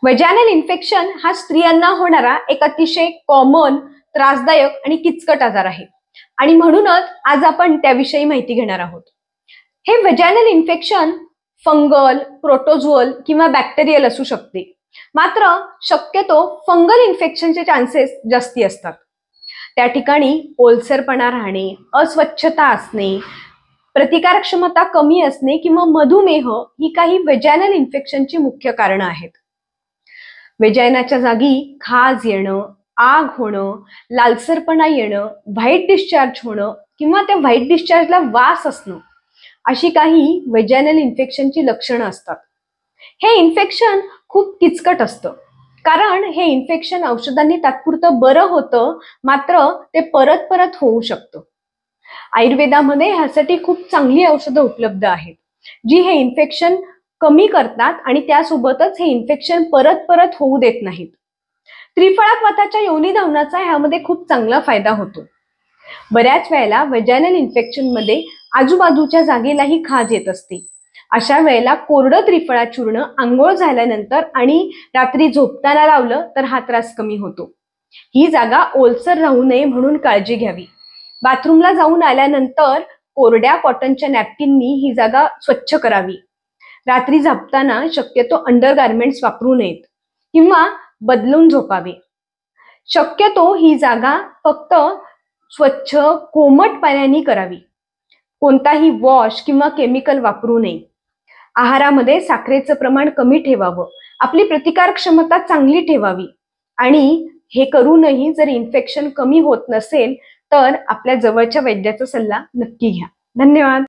Vaginal infection हा स्त्रियांना होणारा एक अतिशय कॉमन, त्रासदायक आणि किचकट आजार आहे आणि म्हणूनच आज आपण त्याविषयी माहिती घेणार आहोत. हे वजायनल इन्फेक्शन फंगल, प्रोटोझोअल किंवा बॅक्टेरियल असू शकते. मात्र शक्यतो फंगल इन्फेक्शनचे चान्सेस जास्ती असतात. त्या ठिकाणी ओलसरपणा राहणे, अस्वच्छता असणे, प्रतिकारक क्षमता कमी असणे किंवा मधुमेह ही काही वजायनल इन्फेक्शनची मुख्य कारणं आहेत. वेजायनाच्या जागी खाज येणं, आग होणं, लालसरपणा येणं, व्हाईट डिस्चार्ज होणं किंवा त्या व्हाईट डिस्चार्जला वास असणं अशी काही वेजायनल इन्फेक्शनची लक्षणं असतात. हे इन्फेक्शन खूप किचकट असतं, कारण हे इन्फेक्शन औषधांनी तात्पुरतं बरं होतं, मात्र ते परत परत होऊ शकतं. आयुर्वेदामध्ये ह्यासाठी खूप चांगली औषधं उपलब्ध आहेत, जी हे इन्फेक्शन कमी करतात आणि त्यासोबतच हे इन्फेक्शन परत परत होऊ देत नाहीत. त्रिफळा वाताच्या योनी धावनाचा ह्यामध्ये खूप चांगला फायदा होतो. बऱ्याच वेळेला वजायनल इन्फेक्शन मध्ये आजूबाजूच्या जागेलाही खाज येत असते. अशा वेळेला कोरडं त्रिफळा चूर्ण आंघोळ झाल्यानंतर आणि रात्री झोपताना लावलं तर हा त्रास कमी होतो. ही जागा ओलसर राहू नये म्हणून काळजी घ्यावी. बाथरूमला जाऊन आल्यानंतर कोरड्या कॉटनच्या नॅपकिननी ही जागा स्वच्छ करावी. रात्री झोपताना शक्यतो अंडरगार्मेंट्स वापरू नयेत किंवा बदलून झोपावे. शक्यतो ही जागा फक्त स्वच्छ कोमट पाण्याने करावी. कोणताही वॉश किंवा केमिकल वापरू नये. आहारामध्ये साखरेचं प्रमाण कमी ठेवावं. आपली प्रतिकारक क्षमता चांगली ठेवावी आणि हे करूनही जर इन्फेक्शन कमी होत नसेल तर आपल्या जवळच्या वैद्याचा सल्ला नक्की घ्या. धन्यवाद.